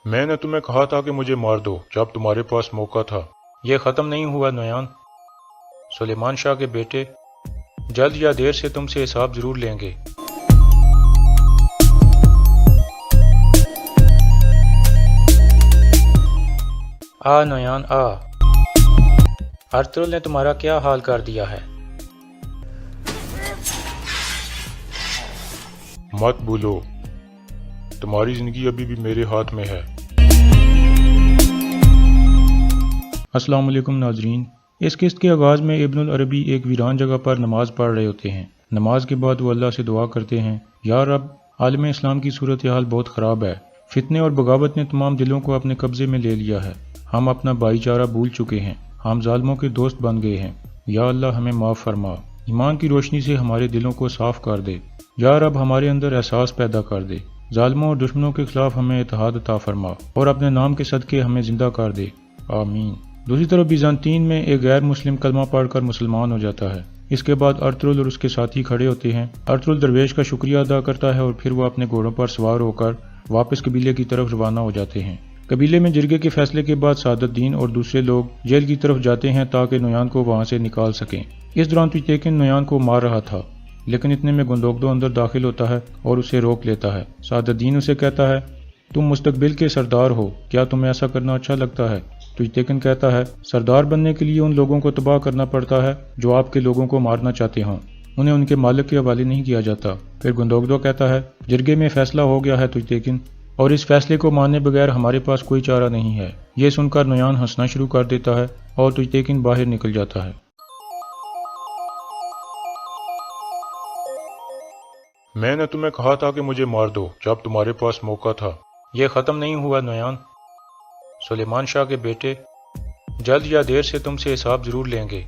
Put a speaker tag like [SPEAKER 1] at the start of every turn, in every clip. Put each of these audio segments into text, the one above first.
[SPEAKER 1] मैंने तुम्हें कहा था कि मुझे मार दो जब तुम्हारे पास मौका था।
[SPEAKER 2] ये ख़त्म नहीं हुआ नोयान। सुलेमान शाह के बेटे जल्द या देर से तुमसे हिसाब ज़रूर लेंगे। आ नोयान आ, अर्तुगरुल ने तुम्हारा क्या हाल कर दिया है।
[SPEAKER 1] मत भूलो, तुम्हारी जिंदगी अभी भी मेरे हाथ में है।
[SPEAKER 2] अस्सलाम वालेकुम नाजरीन। इस किस्त के आगाज़ में इब्नुल अरबी एक वीरान जगह पर नमाज पढ़ रहे होते हैं। नमाज के बाद वो अल्लाह से दुआ करते हैं, या रब, आलम इस्लाम की सूरत हाल बहुत ख़राब है। फितने और बगावत ने तमाम दिलों को अपने कब्ज़े में ले लिया है। हम अपना भाईचारा भूल चुके हैं, हम जालिमों के दोस्त बन गए हैं। या अल्लाह, हमें माफ़ फरमा, ईमान की रोशनी से हमारे दिलों को साफ़ कर दे। या रब, हमारे अंदर एहसास पैदा कर दे। जालिमों और दुश्मनों के खिलाफ हमें इत्तेहाद अता फरमा और अपने नाम के सदक़े हमें जिंदा कर दे, आमीन। दूसरी तरफ बीजांतीन में एक गैर मुस्लिम कलमा पढ़कर मुसलमान हो जाता है। इसके बाद अर्तुगरुल और उसके साथी खड़े होते हैं। अर्तुगरुल दरवेश का शुक्रिया अदा करता है और फिर वो अपने घोड़ों पर सवार होकर वापस कबीले की तरफ रवाना हो जाते हैं। कबीले में जिरगे के फैसले के बाद सादतदीन और दूसरे लोग जेल की तरफ जाते हैं ताकि नोयान को वहां से निकाल सकें। इस दौरान तुजतेकिन नोयान को मार रहा था, लेकिन इतने में गुंदोगदो अंदर दाखिल होता है और उसे रोक लेता है। सादतदीन उसे कहता है, तुम मुस्तकबिल के सरदार हो, क्या तुम्हें ऐसा करना अच्छा लगता है? तुजतेकिन कहता है, सरदार बनने के लिए उन लोगों को तबाह करना पड़ता है जो आपके लोगों को मारना चाहते हों, उन्हें उनके मालिक के हवाले नहीं किया जाता। फिर गुंदोगदो कहता है, जिरगे में फैसला हो गया है तुजतेकिन, और इस फैसले को माने बगैर हमारे पास कोई चारा नहीं है। ये सुनकर नोयान हंसना शुरू कर देता है और तुजतेकिन बाहर निकल जाता है।
[SPEAKER 1] मैंने तुम्हें कहा था कि मुझे मार दो जब तुम्हारे पास मौका था।
[SPEAKER 2] ये ख़त्म नहीं हुआ नोयान। सुलेमान शाह के बेटे जल्द या देर से तुमसे हिसाब ज़रूर लेंगे।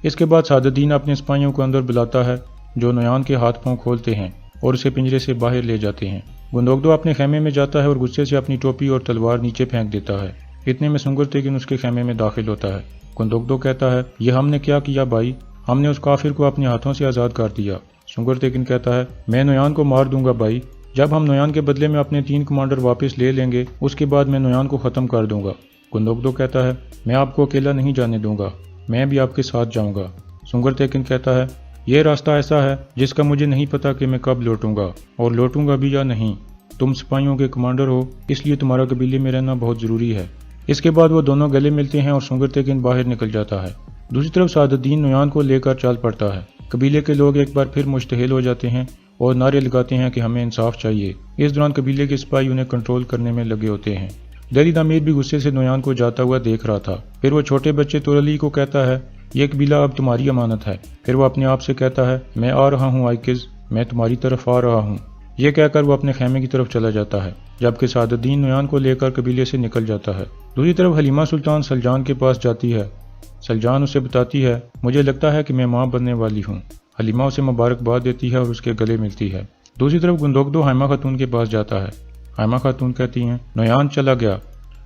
[SPEAKER 2] इसके बाद सादतदीन अपने सिपाहियों को अंदर बुलाता है जो नोयान के हाथ पांव खोलते हैं और उसे पिंजरे से बाहर ले जाते हैं। गुंदोगदो अपने खेमे में जाता है और गुस्से से अपनी टोपी और तलवार नीचे फेंक देता है। इतने में सुंगरतेकिन उसके खेमे में दाखिल होता है। गुंदोगदो कहता है, यह हमने क्या किया भाई? हमने उस काफिर को अपने हाथों से आज़ाद कर दिया। सुंगरतेकिन कहता है, मैं नोयान को मार दूंगा भाई। जब हम नोयान के बदले में अपने 3 कमांडर वापस ले लेंगे, उसके बाद मैं नोयान को ख़त्म कर दूंगा। गुंदोगदो कहता है, मैं आपको अकेला नहीं जाने दूंगा, मैं भी आपके साथ जाऊंगा। सुंगरतेकिन कहता है, यह रास्ता ऐसा है जिसका मुझे नहीं पता कि मैं कब लौटूंगा और लौटूंगा भी या नहीं। तुम सिपाहियों के कमांडर हो, इसलिए तुम्हारा कबीले में रहना बहुत ज़रूरी है। इसके बाद वो दोनों गले मिलते हैं और सुंगरतेकिन बाहर निकल जाता है। दूसरी तरफ सादतदीन नोयान को लेकर चल पड़ता है। कबीले के लोग एक बार फिर मुश्तहिल हो जाते हैं और नारे लगाते हैं कि हमें इंसाफ चाहिए। इस दौरान कबीले के सिपाही उन्हें कंट्रोल करने में लगे होते हैं। दिल्ली अमीर भी गुस्से से नोयान को जाता हुआ देख रहा था। फिर वो छोटे बच्चे तुरली को कहता है, ये कबीला अब तुम्हारी अमानत है। फिर वो अपने आप से कहता है, मैं आ रहा हूँ आइकिज़, मैं तुम्हारी तरफ आ रहा हूँ। ये कहकर वो अपने खेमे की तरफ चला जाता है, जबकि सादतदीन नोयान को लेकर कबीले से निकल जाता है। दूसरी तरफ हलीमा सुल्तान सलजान के पास जाती है। सलजान उसे बताती है, मुझे लगता है कि मैं माँ बनने वाली हूँ। हलीमा उसे मुबारकबाद देती है और उसके गले मिलती है। दूसरी तरफ गुंदोगदो हाइमा खातून के पास जाता है। हाइमा खातून कहती हैं, नोयान चला गया,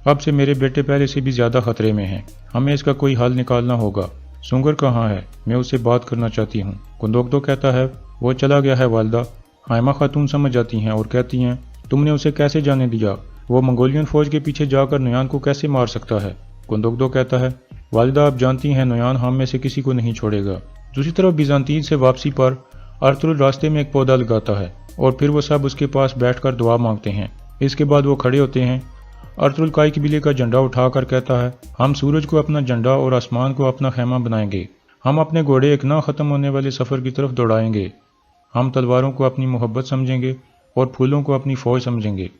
[SPEAKER 2] अब से मेरे बेटे पहले से भी ज़्यादा खतरे में हैं, हमें इसका कोई हल निकालना होगा। सुंगर कहाँ है? मैं उससे बात करना चाहती हूँ। गुंदोगदो कहता है, वो चला गया है वालदा। हाइमा खातून समझ जाती हैं और कहती हैं, तुमने उसे कैसे जाने दिया? वो मंगोलियन फौज के पीछे जाकर नोयान को कैसे मार सकता है? गुंदोगदो कहता है, वालिदा आप जानती हैं नोयान हम में से किसी को नहीं छोड़ेगा। दूसरी तरफ बीजांतीन से वापसी पर अर्तुगरुल रास्ते में एक पौधा लगाता है और फिर वो सब उसके पास बैठकर दुआ मांगते हैं। इसके बाद वो खड़े होते हैं। अर्तुगरुल काई कबीले का झंडा उठाकर कहता है, हम सूरज को अपना झंडा और आसमान को अपना खेमा बनाएंगे। हम अपने घोड़े एक ना ख़त्म होने वाले सफ़र की तरफ दौड़ाएंगे। हम तलवारों को अपनी मोहब्बत समझेंगे और फूलों को अपनी फ़ौज समझेंगे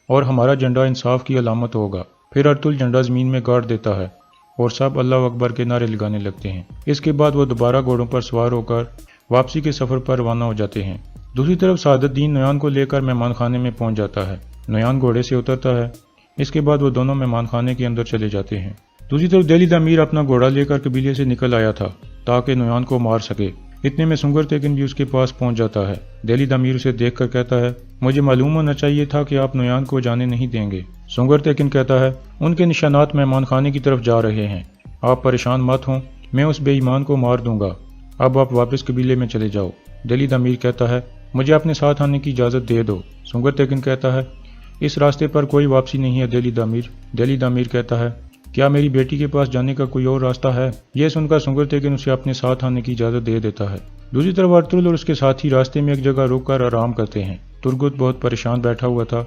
[SPEAKER 2] और हमारा झंडा इंसाफ की अलामत होगा। फिर अर्तुगरुल झंडा ज़मीन में गाड़ देता है और सब अल्लाह अकबर के नारे लगाने लगते हैं। इसके बाद वो दोबारा घोड़ों पर सवार होकर वापसी के सफ़र पर रवाना हो जाते हैं। दूसरी तरफ सादतदीन नोयान को लेकर मेहमान खाने में पहुंच जाता है। नोयान घोड़े से उतरता है। इसके बाद वो दोनों मेहमान खाने के अंदर चले जाते हैं। दूसरी तरफ दिल्ली अमीर अपना घोड़ा लेकर कबीले से निकल आया था ताकि नोयान को मार सके। इतने में सुंगरतेकिन भी उसके पास पहुंच जाता है। दिल्ली अमीर उसे देखकर कहता है, मुझे मालूम होना चाहिए था कि आप नोयान को जाने नहीं देंगे। सुंगरतेकिन कहता है, उनके निशानात मेहमान खाने की तरफ जा रहे हैं, आप परेशान मत हों, मैं उस बेईमान को मार दूंगा। अब आप वापस कबीले में चले जाओ। दिल्ली अमीर कहता है, मुझे अपने साथ आने की इजाज़त दे दो। سنگر تیگن کہتا ہے اس راستے پر کوئی واپسی نہیں ہے دہلی دامیر۔ دہلی دامیر کہتا ہے کیا میری بیٹی کے پاس جانے کا کوئی اور راستہ ہے؟ یہ سن کر سنگر تیگن اسے اپنے ساتھ آنے کی اجازت دے دیتا ہے۔ دوسری طرف ارطغرل اور اس کے ساتھی راستے میں ایک جگہ رک کر آرام کرتے ہیں۔ ترگت بہت پریشان بیٹھا ہوا تھا۔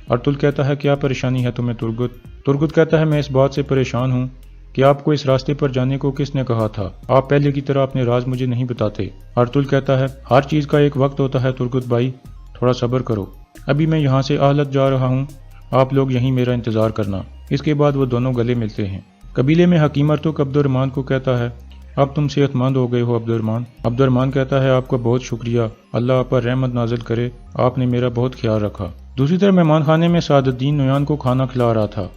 [SPEAKER 2] ارطغرل کہتا ہے کیا پریشانی ہے تمہیں ترگت؟ ترگت کہتا ہے میں اس بات سے پریشان ہوں کہ آپ کو اس راستے پر جانے کو کس نے کہا تھا؟ آپ پہلے کی طرح اپنے راز مجھے نہیں بتاتے۔ ارطغرل کہتا ہے ہر چیز کا ایک وقت ہوتا ہے ترگت بھائی، تھوڑا صبر کرو، ابھی میں یہاں سے آہلت جا رہا ہوں، آپ لوگ یہیں میرا انتظار کرنا۔ اس کے بعد وہ دونوں گلے ملتے ہیں۔ قبیلے میں حکیم ارطغرل عبد الرحمن کو کہتا ہے اب تم صحت مند ہو گئے ہو عبد الرحمن۔ عبد الرحمن کہتا ہے آپ کا بہت شکریہ، اللہ آپ پر رحمت نازل کرے، آپ نے میرا بہت خیال رکھا۔ دوسری طرف مہمان خانے میں سعد الدین نویان کو کھانا کھلا رہا تھا۔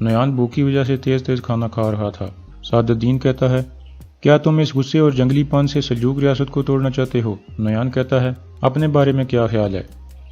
[SPEAKER 2] نویان بھوک کی وجہ سے تیز تیز کھانا کھا رہا تھا۔ سعد الدین کہتا ہے کیا تم اس غصے اور جنگلی پن سے سلجوق ریاست کو توڑنا چاہتے ہو؟ نویان کہتا ہے اپنے بارے میں کیا خیال ہے؟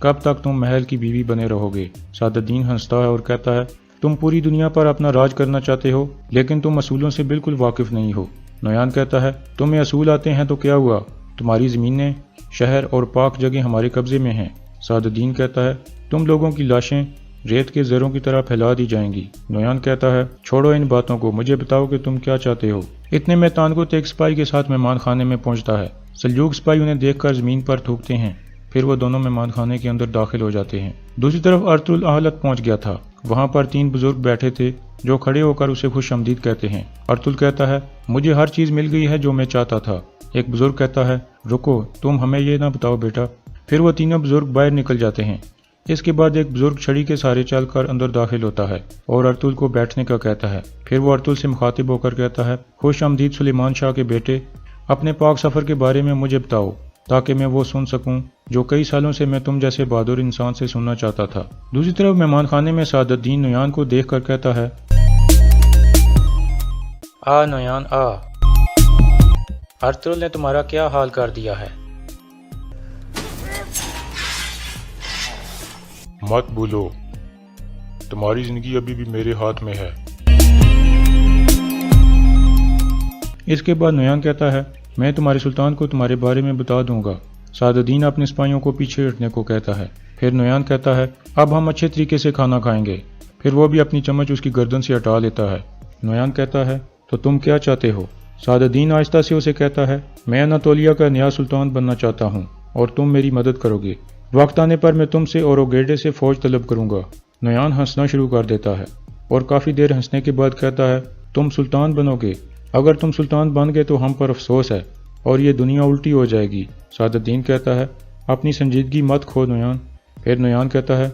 [SPEAKER 2] کب تک تم محل کی بیوی بنے رہو گے؟ سعد الدین ہنستا ہے اور کہتا ہے تم پوری دنیا پر اپنا راج کرنا چاہتے ہو لیکن تم اصولوں سے بالکل واقف نہیں ہو۔ نویان کہتا ہے تمہیں اصول آتے ہیں تو کیا ہوا، تمہاری زمینیں، شہر اور پاک جگہ ہمارے قبضے میں ہیں۔ سعد الدین کہتا ہے تم لوگوں کی لاشیں ریت کے زروں کی طرح پھیلا دی جائیں گی۔ نویان کہتا ہے چھوڑو ان باتوں کو، مجھے بتاؤ کہ تم کیا چاہتے ہو۔ اتنے میں تانگوت ایک سپاہی کے ساتھ مہمان خانے میں پہنچتا ہے۔ سلجوق سپاہی انہیں دیکھ کر زمین پر تھوکتے ہیں، پھر وہ دونوں مہمان خانے کے اندر داخل ہو جاتے ہیں۔ دوسری طرف ارطغرل آہلت پہنچ گیا تھا۔ وہاں پر 3 بزرگ بیٹھے تھے جو کھڑے ہو کر اسے خوش آمدید کہتے ہیں۔ ارطغرل کہتا ہے مجھے ہر چیز مل گئی ہے جو میں چاہتا تھا۔ ایک بزرگ کہتا ہے رکو، تم ہمیں یہ نہ بتاؤ بیٹا۔ پھر وہ تینوں بزرگ باہر نکل جاتے ہیں۔ اس کے بعد ایک بزرگ چھڑی کے سہارے چل کر اندر داخل ہوتا ہے اور ارطغرل کو بیٹھنے کا کہتا ہے۔ پھر وہ ارطغرل سے مخاطب ہو کر کہتا ہے خوش آمدید سلیمان شاہ کے بیٹے، اپنے پاک سفر کے بارے میں مجھے بتاؤ تاکہ میں وہ سن سکوں جو کئی سالوں سے میں تم جیسے بہادر انسان سے سننا چاہتا تھا۔ دوسری طرف مہمان خانے میں سعد الدین نویان کو دیکھ کر کہتا ہے آ نویان آ، ارطغرل نے تمہارا کیا حال کر دیا ہے؟
[SPEAKER 1] مت بھولو تمہاری زندگی ابھی بھی میرے ہاتھ میں ہے۔
[SPEAKER 2] اس کے بعد نویان کہتا ہے میں تمہارے سلطان کو تمہارے بارے میں بتا دوں گا۔ سعد الدین اپنے سپاہیوں کو پیچھے ہٹنے کو کہتا ہے۔ پھر نویان کہتا ہے اب ہم اچھے طریقے سے کھانا کھائیں گے۔ پھر وہ بھی اپنی چمچ اس کی گردن سے ہٹا لیتا ہے۔ نویان کہتا ہے تو تم کیا چاہتے ہو؟ سعد الدین آہستہ سے اسے کہتا ہے میں اناطولیہ کا نیا سلطان بننا چاہتا ہوں اور تم میری مدد کرو گے۔ وقت آنے پر میں تم سے اور اوگیڈے سے فوج طلب کروں گا۔ نویان ہنسنا شروع کر دیتا ہے اور کافی دیر ہنسنے کے بعد کہتا ہے تم سلطان بنو گے؟ اگر تم سلطان بن گئے تو ہم پر افسوس ہے اور یہ دنیا الٹی ہو جائے گی۔ سعد الدین کہتا ہے اپنی سنجیدگی مت کھو نویان۔ پھر نویان کہتا ہے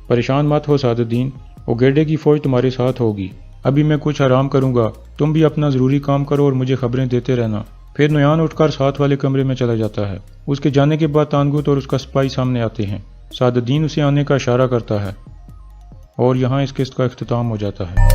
[SPEAKER 2] پریشان مت ہو سعد الدین، اوگیڈے کی فوج تمہارے ساتھ ہوگی۔ ابھی میں کچھ آرام کروں گا، تم بھی اپنا ضروری کام کرو اور مجھے خبریں دیتے رہنا۔ پھر نویان اٹھ کر ساتھ والے کمرے میں چلا جاتا ہے۔ اس کے جانے کے بعد تانگوت اور اس کا سپاہی سامنے آتے ہیں۔ سعد الدین اسے آنے کا اشارہ کرتا ہے اور یہاں اس قسط کا اختتام ہو جاتا ہے۔